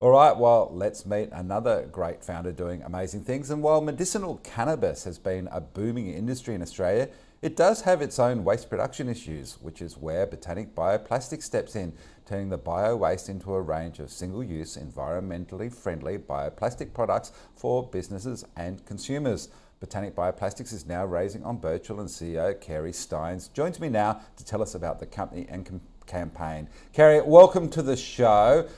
All right, well, let's meet another great founder doing amazing things. And while medicinal cannabis has been a booming industry in Australia, it does have its own waste production issues, which is where Botanic Bioplastic steps in, turning the bio waste into a range of single use, environmentally friendly bioplastic products for businesses and consumers. Botanic Bioplastics is now raising on Birchal, and CEO Kerry Steins joins me now to tell us about the company and campaign. Kerry, welcome to the show.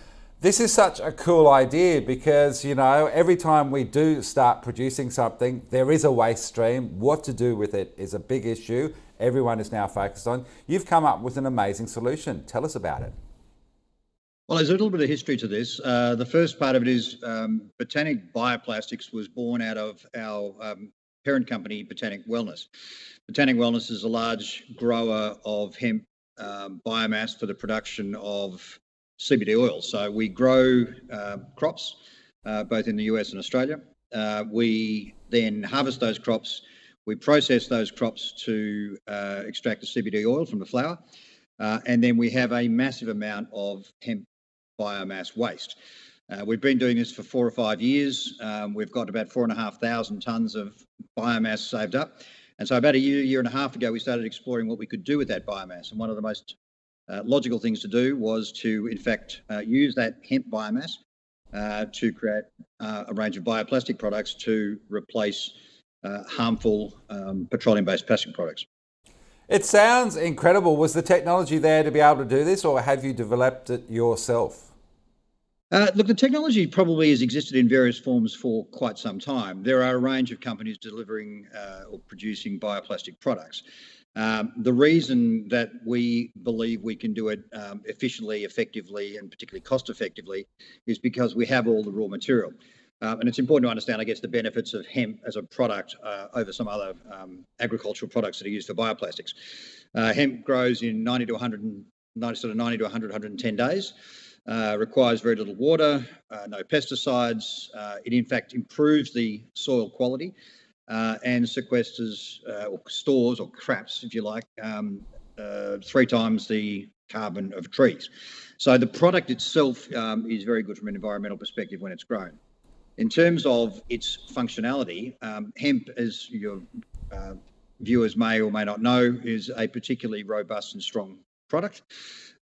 This is such a cool idea because, every time we do start producing something, there is a waste stream. What to do with it is a big issue. Everyone is now focused on. You've come up with an amazing solution. Tell us about it. Well, there's a little bit of history to this. The first part of it is Botanic Bioplastics was born out of our parent company, Botanic Wellness. Botanic Wellness is a large grower of hemp biomass for the production of CBD oil. So we grow crops both in the US and Australia. We then harvest those crops. We process those crops to extract the CBD oil from the flower. And then we have a massive amount of hemp biomass waste. We've been doing this for 4 or 5 years. We've got about 4,500 tonnes of biomass saved up. And so about a year and a half ago, we started exploring what we could do with that biomass. And one of the most logical things to do was to, in fact, use that hemp biomass to create a range of bioplastic products to replace harmful petroleum-based plastic products. It sounds incredible. Was the technology there to be able to do this, or have you developed it yourself? Look, the technology probably has existed in various forms for quite some time. There are a range of companies delivering or producing bioplastic products. The reason that we believe we can do it efficiently, effectively, and particularly cost effectively is because we have all the raw material. And it's important to understand, I guess, the benefits of hemp as a product over some other agricultural products that are used for bioplastics. Hemp grows in 90 to 110 days, requires very little water, no pesticides. It, in fact, improves the soil quality and sequesters or stores or traps, if you like, 3 times the carbon of trees. So the product itself is very good from an environmental perspective when it's grown. In terms of its functionality, hemp, as your viewers may or may not know, is a particularly robust and strong product.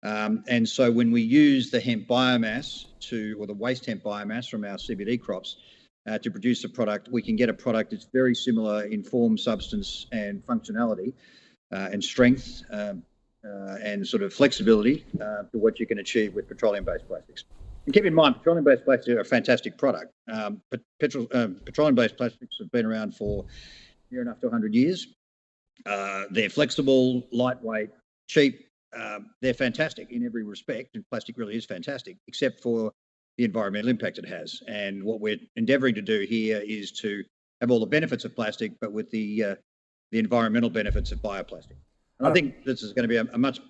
And so when we use the hemp biomass or the waste hemp biomass from our CBD crops to produce a product, we can get a product that's very similar in form, substance and functionality and strength and sort of flexibility to what you can achieve with petroleum-based plastics. And keep in mind, petroleum-based plastics are a fantastic product. But petroleum-based plastics have been around for near enough to 100 years. They're flexible, lightweight, cheap. They're fantastic in every respect, and plastic really is fantastic, except for the environmental impact it has. And what we're endeavouring to do here is to have all the benefits of plastic, but with the environmental benefits of bioplastic. And I think this is going to be a much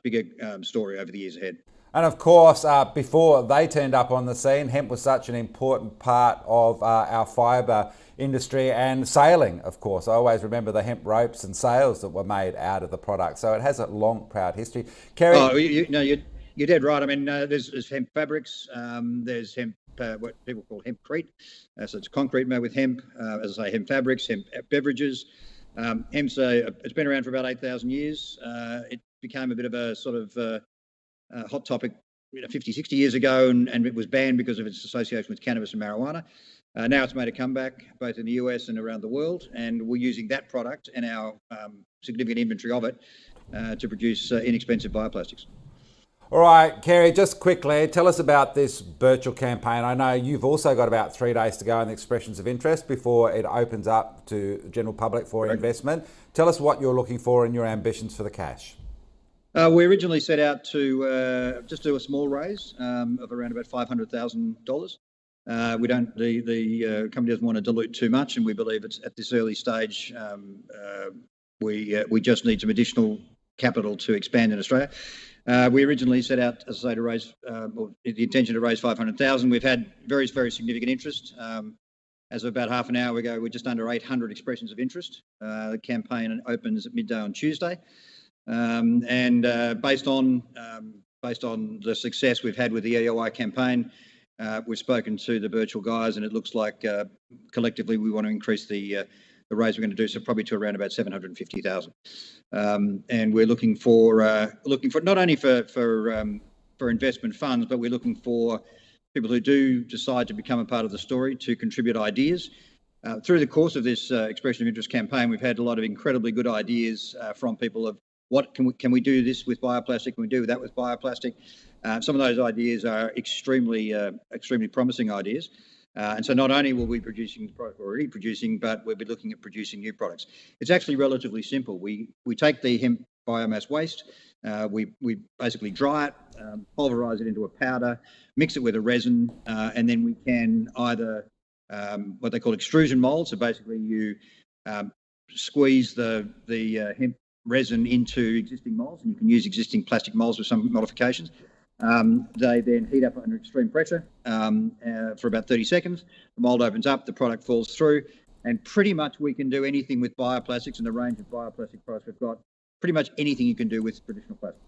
bigger story over the years ahead. And of course, before they turned up on the scene, hemp was such an important part of our fibre industry and sailing, of course. I always remember the hemp ropes and sails that were made out of the product. So it has a long, proud history. Kerry? Oh, you're dead right. I mean, there's hemp fabrics. There's hemp, what people call hempcrete. So it's concrete made with hemp. As I say, hemp fabrics, hemp beverages. Hemp's it's been around for about 8,000 years. It became a bit of a sort of hot topic 50, 60 years ago, and it was banned because of its association with cannabis and marijuana. Now it's made a comeback both in the US and around the world, and we're using that product and our significant inventory of it to produce inexpensive bioplastics. All right, Kerry, just quickly, tell us about this Birchal campaign. I know you've also got about 3 days to go on the expressions of interest before it opens up to the general public for investment. Tell us what you're looking for and your ambitions for the cash. We originally set out to just do a small raise of around about $500,000. The company doesn't want to dilute too much, and we believe it's at this early stage. We just need some additional capital to expand in Australia. We originally set out, as I say, to raise, or the intention to raise 500,000. We've had very, very significant interest. As of about half an hour ago, we're just under 800 expressions of interest. The campaign opens at midday on Tuesday. And based on the success we've had with the EOI campaign, We've spoken to the Birchal guys, and it looks like collectively we want to increase the raise we're going to do, so probably to around about 750,000. And we're looking for not only for investment funds, but we're looking for people who do decide to become a part of the story to contribute ideas. Through the course of this expression of interest campaign, we've had a lot of incredibly good ideas from people of what can we do this with bioplastic? Can we do that with bioplastic? Some of those ideas are extremely promising ideas. And so not only will we be producing the product we're already producing, but we'll be looking at producing new products. It's actually relatively simple. We take the hemp biomass waste, we basically dry it, pulverise it into a powder, mix it with a resin, and then we can either what they call extrusion molds. So basically you squeeze the hemp resin into existing molds, and you can use existing plastic molds with some modifications. They then heat up under extreme pressure for about 30 seconds. The mold opens up, the product falls through, and pretty much we can do anything with bioplastics, and the range of bioplastic products we've got, pretty much anything you can do with traditional plastic.